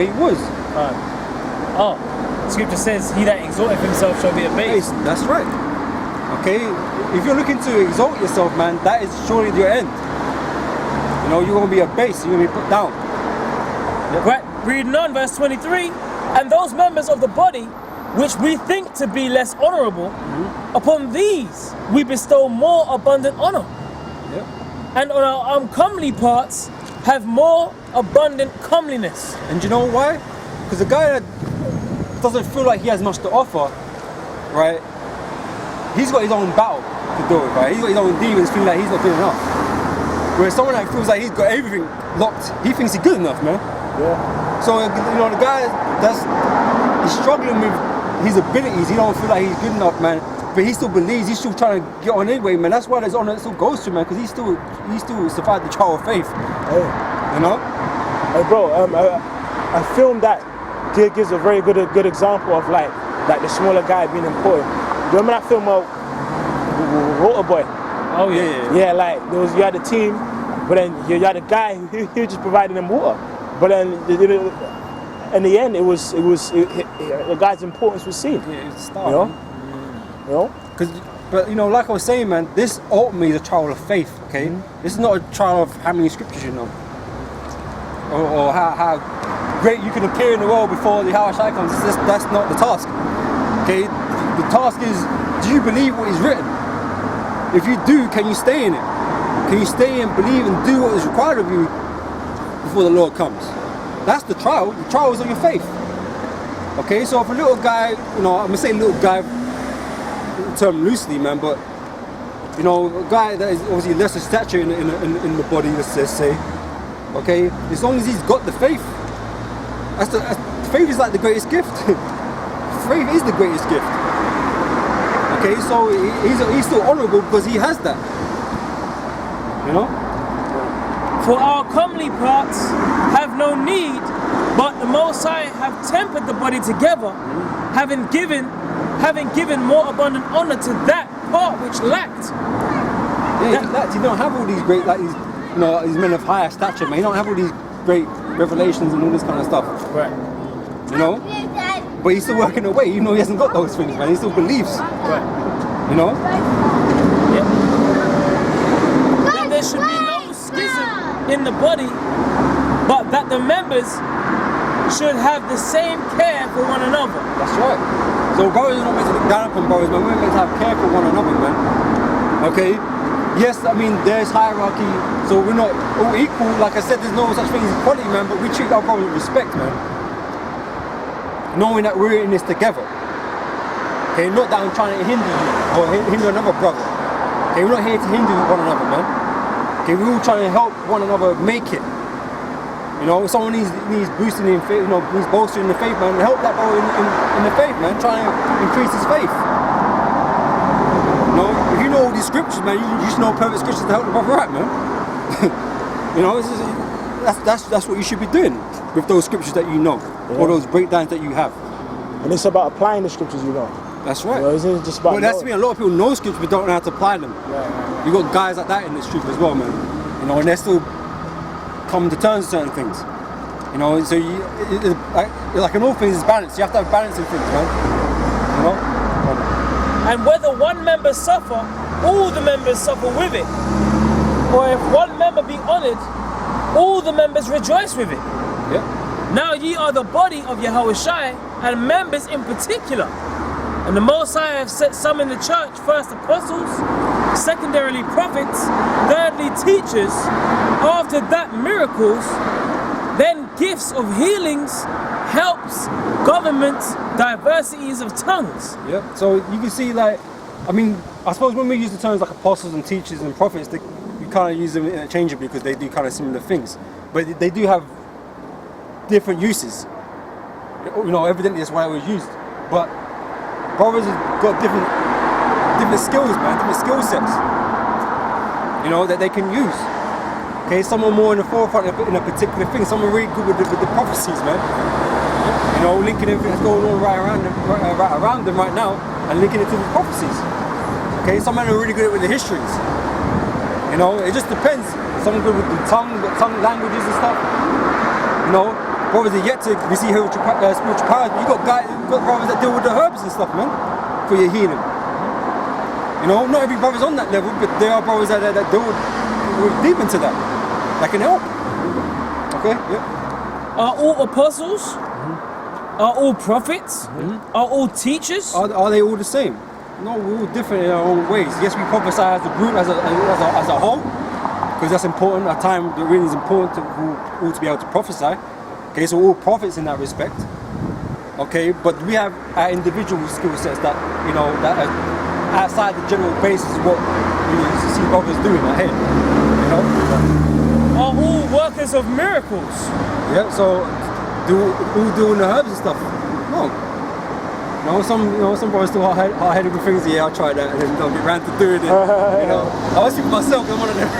He was. Scripture says, "He that exalteth himself shall be abased." That's right. Okay, if you're looking to exalt yourself, man, that is surely your end. You know, you're going to be abased, you're going to be put down. Yep. Right, reading on, verse 23, and those members of the body which we think to be less honourable, upon these we bestow more abundant honour. Yep. And on our uncomely parts have more abundant comeliness. And do you know why? Because the guy that doesn't feel like he has much to offer, right? He's got his own battle to deal with, right? He's got his own demons feeling like he's not good enough. Whereas someone that feels like he's got everything locked, he thinks he's good enough, man. Yeah. So, you know, the guy he's struggling with his abilities, he don't feel like he's good enough, man. But he still believes, he's still trying to get on anyway, man. That's why there's honor that still goes to him, man, because he still survived the trial of faith. Hey. You know? Hey, bro, a film that gives a very good example of like the smaller guy being important. Do you remember that film Waterboy? Oh yeah. Yeah, like you had a team, but then you had a guy who was just providing them water. But then in the end, the guy's importance was seen. Yeah, it's you know. You know. But you know, like I was saying, man, this ultimately is a trial of faith. Okay, this is not a trial of how many scriptures you know, or how great you can appear in the world before the Yahweh Shai comes. That's not the task. Okay, the task is, do you believe what is written? If you do, can you stay in it? Can you stay and believe and do what is required of you before the Lord comes? That's the trial. The trial is on your faith. Okay, so if a little guy, you know, I'm gonna say little guy, term loosely, man, but you know, a guy that is obviously lesser stature in the body, let's just say. Okay, as long as he's got the faith, faith is like the greatest gift. Faith is the greatest gift. Okay, so he's still honourable because he has that. You know? For our comely parts have no need, but the Most High have tempered the body together, having given more abundant honour to that part which lacked. Yeah, you don't have all these great, like these, you know, these men of higher stature, man. You don't have all these great revelations and all this kind of stuff. Right. You know? But he's still working away, even though he hasn't got those things, man. He still believes. Right. You know? Yep. That there should be no schism in the body, but that the members should have the same care for one another. That's right. So brothers are not meant to look down upon brothers, man. We're meant to have care for one another, man. Okay? Yes, I mean, there's hierarchy, so we're not all equal. Like I said, there's no such thing as equality, man, but we treat our brothers with respect, man. Knowing that we're in this together. Okay, not that I'm trying to hinder you or hinder another brother. Okay, we're not here to hinder one another, man. Okay, we're all trying to help one another make it. You know, if someone needs boosting in faith, you know, needs bolstering the faith, man, help that brother in the faith, man. Try and increase his faith. You know, if you know all these scriptures, man, you just know perfect scriptures to help the brother out, man. You know, that's what you should be doing with those scriptures that you know, or those breakdowns that you have. And it's about applying the scriptures you know. That's right. You know, isn't it just about? Well, that's me. A lot of people know scriptures but don't know how to apply them. Yeah. You got guys like that in this truth as well, man. You know, and they're still coming to terms with certain things. You know, so like in all things, it's balance. You have to have balance in things, man. You know. And whether one member suffer, all the members suffer with it. Or if one member be honoured, all the members rejoice with it. Yeah. Now ye are the body of Yahweh Shai, and members in particular. And the Most High have set some in the church, first apostles, secondarily prophets, thirdly teachers, after that miracles, then gifts of healings, helps, governments, diversities of tongues. Yeah. So you can see, like, I mean, I suppose when we use the terms like apostles and teachers and prophets, we kind of use them interchangeably because they do kind of similar things. But they do have different uses. You know, evidently that's why it was used. But brothers have got different skills, man, different skill sets. You know, that they can use. Okay, some are more in the forefront in a particular thing. Some are really good with the prophecies, man. You know, linking everything that's going on right around them right now and linking it to the prophecies. Okay, some men are really good with the histories. You know, it just depends. Some are good with the tongue languages and stuff. You know, brothers are yet to receive spiritual powers, but you got brothers that deal with the herbs and stuff, man, for your healing. You know, not every brother's on that level, but there are brothers that deal with deep into that can help. Okay, yeah. Are all apostles? Are all prophets? Are all teachers? Are they all the same? No, we're all different in our own ways. Yes, we prophesy as a group, as a whole, because that's important. Our time that really is important to all to be able to prophesy. Okay, so we're all prophets in that respect. Okay, but we have our individual skill sets that that are outside the general basis of what you see brothers doing out here. You know. Are all workers of miracles? Yeah. So all doing the herbs and stuff? No. Some brothers still hard-headed with things. Yeah, I'll try that, and then don't get round to doing it. I always think for myself, I'm one of them.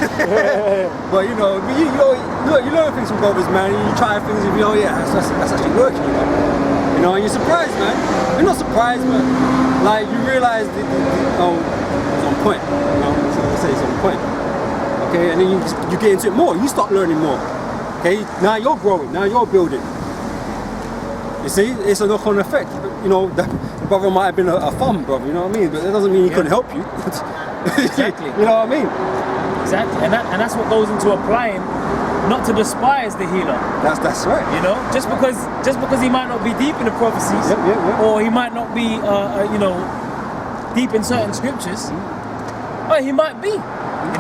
But you learn things from brothers, man. You try things, and that's actually working. And you're surprised, man. You're not surprised, but like you realize it's on point. So I say it's on point. Okay, and then you get into it more. You start learning more. Okay, now you're growing. Now you're building. You see, it's a knock-on effect. The brother might have been a thumb brother, you know what I mean? But that doesn't mean he couldn't help you. Exactly. You know what I mean? Exactly, and that's what goes into applying, not to despise the healer. That's right. Just because he might not be deep in the prophecies, or he might not be, deep in certain scriptures, well, he might be.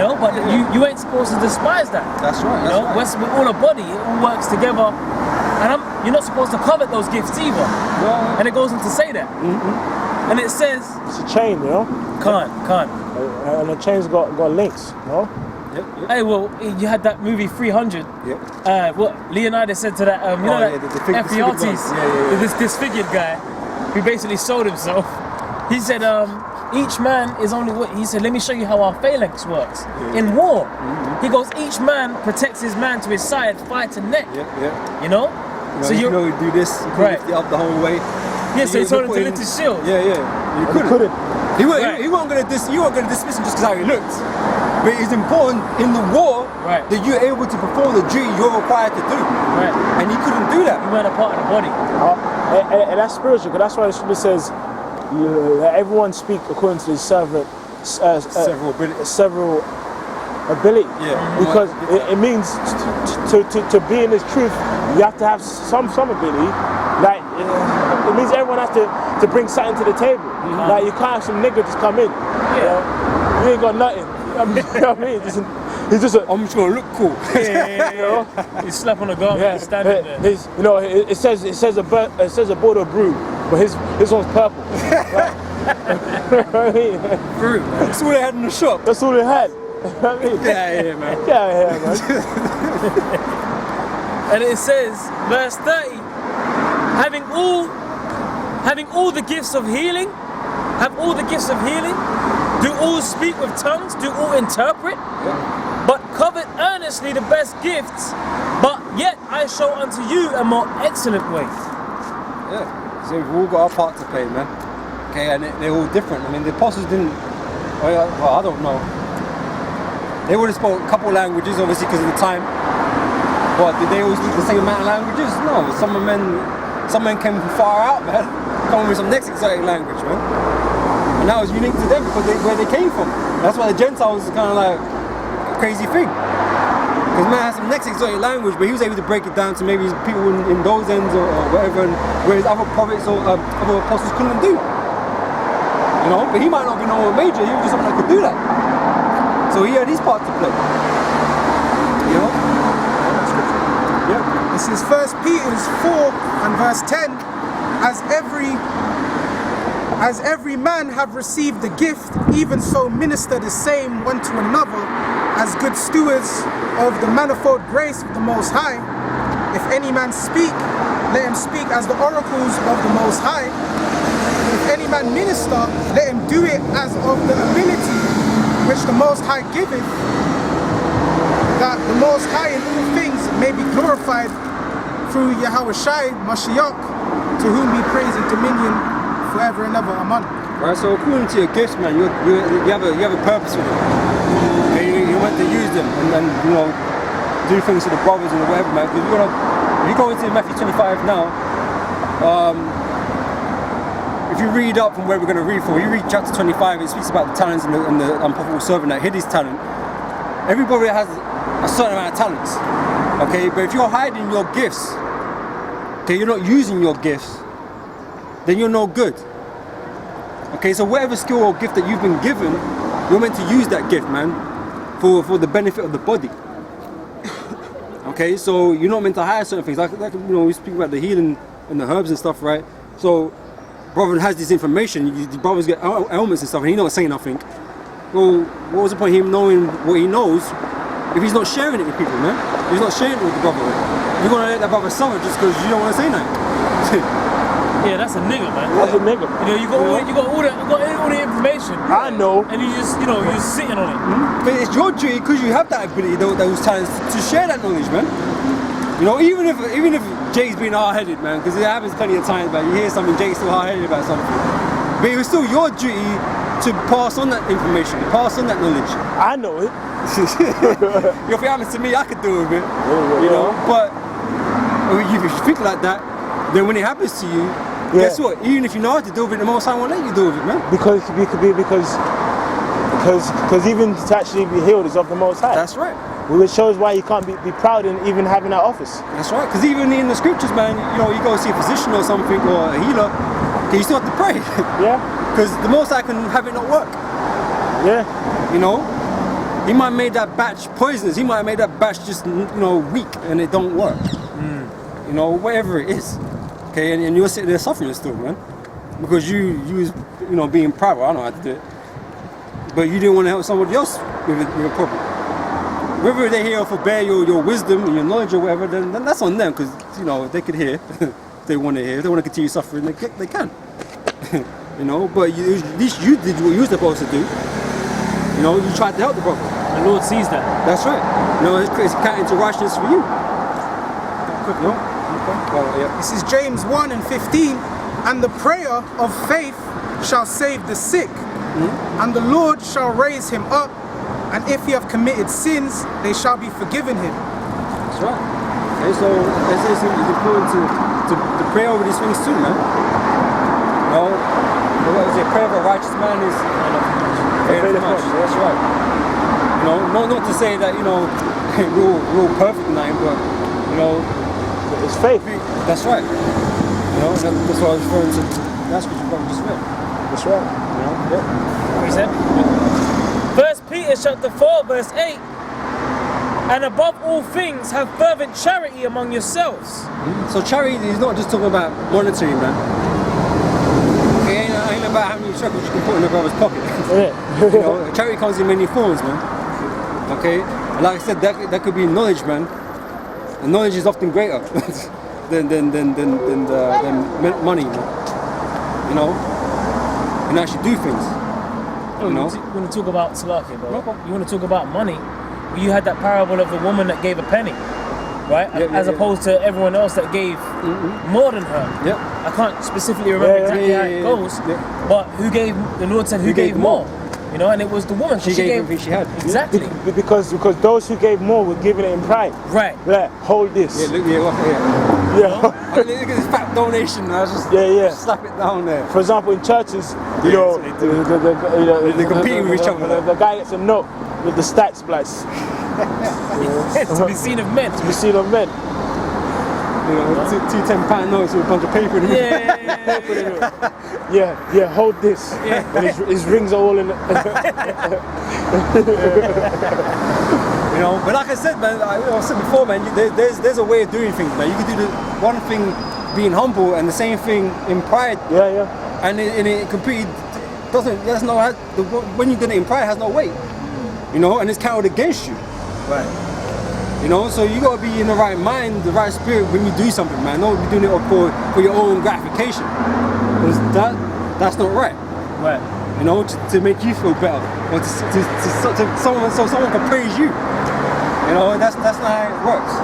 But you ain't supposed to despise that. That's right. We're all a body. It all works together. And you're not supposed to covet those gifts either. No. And it goes on to say that. And it says... It's a chain, Can't. And the chain's got links, Yep. Hey, well, you had that movie 300. Yep. What Leonidas said to that, this disfigured guy who basically sold himself. He said, each man is only what he said. Let me show you how our phalanx works in war. He goes, each man protects his man to his side, fight and neck. So you do this, you lift it up the whole way. Yeah, so he told him to lift his shield. You couldn't. He wasn't going to dismiss him just because how he looked. But it's important in the war that you're able to perform the duty you're required to do. And he couldn't do that. He weren't a part of the body. And that's spiritual, because that's why the scripture says, everyone speak according to his several ability. Because it means to be in this truth, you have to have some ability. Like it means everyone has to bring something to the table. Like you can't have some nigga just come in. You ain't got nothing. You know what I mean? He's just I'm just gonna look cool. He slap on the garment, standing there. It says a border brew, but his one's purple. Fruit. That's all they had in the shop. That's all they had. Get out of here, man. Get out of here, man. And it says, verse 30, having all the gifts of healing, do all speak with tongues, do all interpret, but covet earnestly the best gifts, but yet I show unto you a more excellent way. So we've all got our part to play, man. Okay, and they're all different. I mean, the apostles didn't, well, I don't know. They would have spoke a couple languages, obviously, because of the time. But did they all speak the same amount of languages? No. Some men came from far out, man. Coming with some next exotic language, man. And that was unique to them because where they came from. That's why the Gentiles is kind of like a crazy thing. Because man has some next exotic language, but he was able to break it down to maybe people in those ends or whatever, and whereas other prophets or other apostles couldn't do. But he might not be no major, he was just someone that could do that. So he had his part to play. This is 1 Peter 4 and verse 10. As every man have received the gift, even so minister the same one to another, as good stewards of the manifold grace of the Most High. If any man speak, let him speak as the oracles of the Most High. If any man minister, let him do it as of the ability which the Most High giveth, that the Most High in all things may be glorified through Yahushua Mashiach, to whom be praise and dominion forever and ever. Amen. Right, so according to your gifts, man, you have a purpose with them. Okay, you want to use them and do things to the brothers and whatever, man. Because If you go into Matthew 25 now, if you read up from where we're going to read from, you read chapter 25, it speaks about the talents and the unprofitable servant that hid his talent. Everybody has a certain amount of talents, okay? But if you're hiding your gifts, okay, you're not using your gifts, then you're no good. Okay, so whatever skill or gift that you've been given, you're meant to use that gift, man, for the benefit of the body. Okay, so you're not meant to hide certain things. Like we speak about the healing and the herbs and stuff, right? So, brother has this information. The brothers get ailments and stuff, and he's not saying nothing. Well, what was the point of him knowing what he knows if he's not sharing it with people, man? If he's not sharing it with the brother. You're gonna let that brother suffer just because you don't want to say nothing. Yeah, that's a nigga, man. That's a nigga. You got all the information. I know. And you're just sitting on it. But it's your duty because you have that ability, those talents, to share that knowledge, man. You know, even if Jay's being hard-headed, man, because it happens plenty of times, but you hear something, Jay's still hard-headed about something. But it was still your duty to pass on that information, pass on that knowledge. I know it. If it happens to me, I could do with it. You know, but if you think like that, then when it happens to you, guess what? Even if you know how to deal with it, the Most High won't let you deal with it, man. Because even to actually be healed is of the Most High. That's right. Well, it shows why you can't be proud in even having that office. That's right. Because even in the scriptures, man, you go see a physician or something or a healer, you still have to pray. Yeah. Because the Most High can have it not work. Yeah. You know, he might have made that batch poisonous. He might have made that batch just weak and it don't work. You know, whatever it is. Okay, and you're sitting there suffering still, man, because you was being proud. Well, I know how to do it, but you didn't want to help somebody else with a problem. Whether they hear or forbear your wisdom and your knowledge or whatever, then that's on them, because they could hear. If they want to hear. If they want to continue suffering, they can. But at least you did what you were supposed to do. You tried to help the brother. The Lord sees that. That's right. It's counting to righteousness for you. This is James 1 and 15. And the prayer of faith shall save the sick, and the Lord shall raise him up, and if he have committed sins, they shall be forgiven him. That's right. Okay, so it's important to pray over these things too, man. What is it? Prayer of a righteous man is very much. That's right. Not to say that we're all perfect in that, but It's faith. That's right. That's what I was referring to. That's what you probably just read. That's right. What he said? 1 Peter chapter 4 verse 8. And above all things, have fervent charity among yourselves. So charity is not just talking about monetary, man. It ain't about how many shekels you can put in a brother's pocket. Charity comes in many forms, man. Okay? And like I said, that could be knowledge, man. And knowledge is often greater than money, man. And actually do things. You want to talk about Salaki, bro? You want to talk about money? You had that parable of the woman that gave a penny, right? As opposed to everyone else that gave more than her. Yep. I can't specifically remember exactly how it goes, but the Lord said who gave more? And it was the woman. She gave everything she had. Exactly. Because those who gave more were giving it in pride. Right. Like, hold this. Yeah, look at Yeah. Look at this fat donation. I just slap it down there. For example, in churches, they compete with each other. The guy gets a note with the stats, blacks. To be seen of men. To be seen of men. Two £10 notes with a bunch of paper in it. Yeah, hold this. And his rings are all in it. But like I said, man, I said before, man, there's a way of doing things, man. You can do the one thing being humble and the same thing in pride. Yeah. And it completely when you do it in pride, it has no weight. And it's counted against you. Right. So you gotta be in the right mind, the right spirit when you do something, man. Don't be doing it for your own gratification. Because that's not right. Right. To make you feel better, or to someone so someone can praise you. That's not how it works.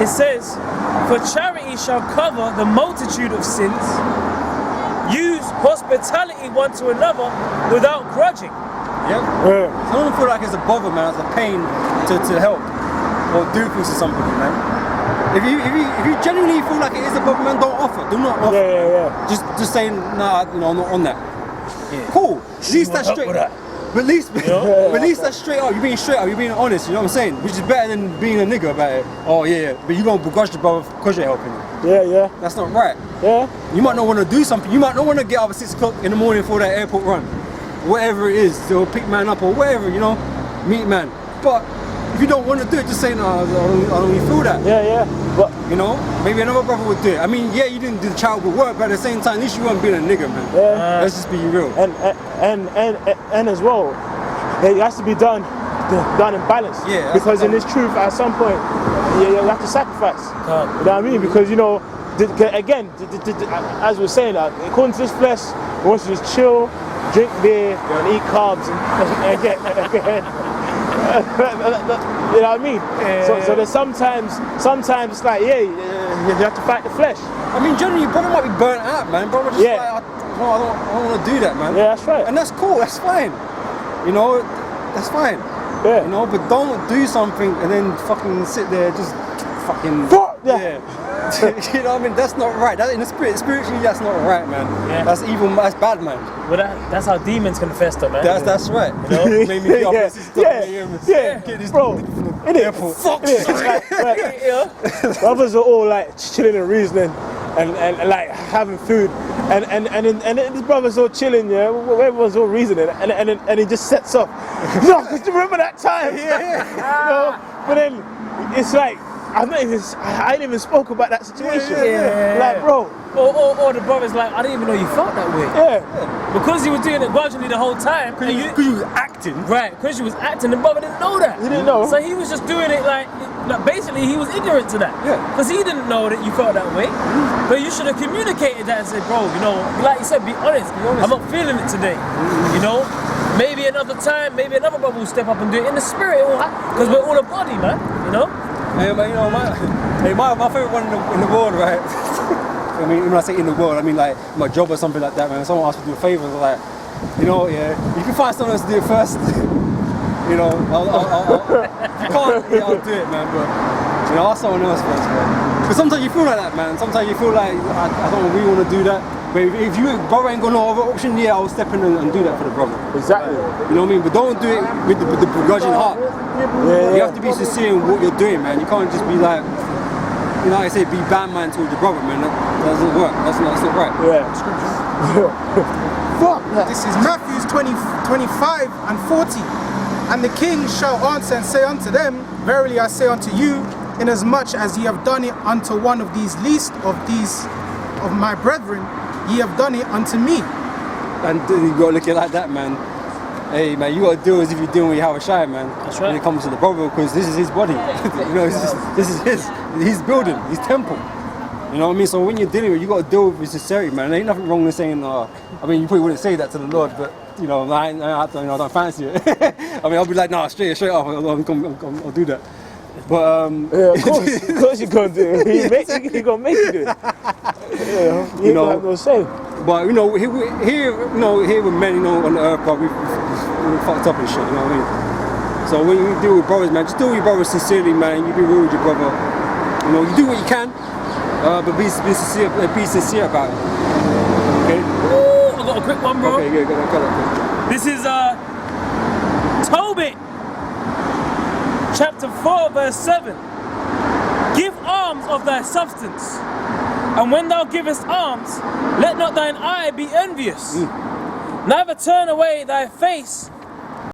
It says, for charity shall cover the multitude of sins. Use hospitality one to another without grudging. Yep. So I don't feel like it's a bother, man. It's a pain to help or do things to somebody, man. If you genuinely feel like it is above, man, don't offer. Do not offer. Yeah. Just saying, nah, you know, I'm not on that. Yeah. Cool. At least that's straight. with that. But at least that's straight up. You're being straight up. You're being honest. You know what I'm saying? Which is better than being a nigga about it. Oh yeah, but you gonna begrudge the brother because you're helping him. Yeah. That's not right. Yeah. You might not want to do something. You might not want to get up at 6 o'clock in the morning for that airport run, whatever it is. They'll pick man up or whatever. You know, meet man. But if you don't want to do it, just say no. I don't really feel that. Yeah. But You know, maybe another brother would do it. I mean, yeah, you didn't do the childhood work, but at the same time, at least you weren't being a nigga, man. Yeah. Let's just be real. and as well, it has to be done in balance. Yeah, that's Because in the this truth, at some point, you have to sacrifice. Can't. You know what I mean? Because again, as we're saying, according to this flesh, we want to just chill, drink beer, and eat carbs, and get. You know what I mean? So there's sometimes it's like, you have to fight the flesh. I mean, generally, brother might be burnt out, man. Brother just Yeah. like, I don't want to do that, man. Yeah, that's right. And that's cool. That's fine. You know, that's fine. Yeah. You know, but don't do something and then fucking sit there just fucking. Fuck, yeah. You know what I mean? That's not right. That in the spiritually, that's not right, man. Yeah. That's evil. That's bad, man. Well, that's how demons can fester, man. That's right. You know? Made me get up and Yeah. get this Bro, in it. airport. Fuck. Yeah. Brothers are all like chilling and reasoning and like having food and these brothers all chilling, yeah. Everyone's all reasoning and he just sets off. No, cause you remember that time? Yeah. You know? But then it's like I ain't even spoke about that situation. Yeah. Like, bro. Or the brother's like, I didn't even know you felt that way. Yeah. Because he was doing it grudgingly the whole time. Because you was acting. Right, because you was acting, the brother didn't know that. He didn't know. So he was just doing it like basically he was ignorant to that. Yeah. Because he didn't know that you felt that way. But you should have communicated that and said, bro, you know, like you said, be honest. I'm not feeling it today. You know? Maybe another time, maybe another brother will step up and do it in the spirit. Because we're all a body, man. You know? Hey, but you know, my favorite one in the world, right? I mean, when I say in the world, I mean like my job or something like that, man. Someone asks me to do a favor, I'm like, you know, yeah, you can find someone else to do it first. You know, if you can't, yeah, I'll do it, man. But you know, ask someone else first, man. Because sometimes you feel like that, man. Sometimes you feel like I don't really want to do that. But if you brother ain't got no other option, yeah, I'll step in and do that for the brother. Exactly. You know what I mean? But don't do it with the begrudging heart. Yeah. You have to be sincere in what you're doing, man. You can't just be like, you know, like I say, be bad man towards your brother, man. That doesn't work. That's not right. Yeah. Fuck that. This is Matthew 25 and 40. And the king shall answer and say unto them, Verily I say unto you, inasmuch as ye have done it unto one of these least of my brethren, ye have done it unto me. And you gotta look at it like that, man. Hey, man, you gotta do as if you're doing with Howard Shire, man. That's right. When it comes to the brother, because this is his body. You know, this is his building, his temple. You know what I mean? So when you're dealing with it, you gotta deal with sincerity, man. There ain't nothing wrong with saying, I mean, you probably wouldn't say that to the Lord, but you know, I don't fancy it. I mean, I'll be like, nah, straight up, I'll do that. But yeah, of course you're gonna do it. He gonna make you do it. Yeah, you know, have no say. But you know, here with men, you know, on the earth, bro, we fucked up and shit. You know what I mean? So when you deal with brothers, man, just deal with your brothers sincerely, man. You be real with your brother. You know, you do what you can, but be sincere about it. Okay. Ooh, I got a quick one, bro. Okay, good. Got This is Tobit, chapter 4, verse 7. Give alms of thy substance, and when thou givest alms, let not thine eye be envious. Neither turn away thy face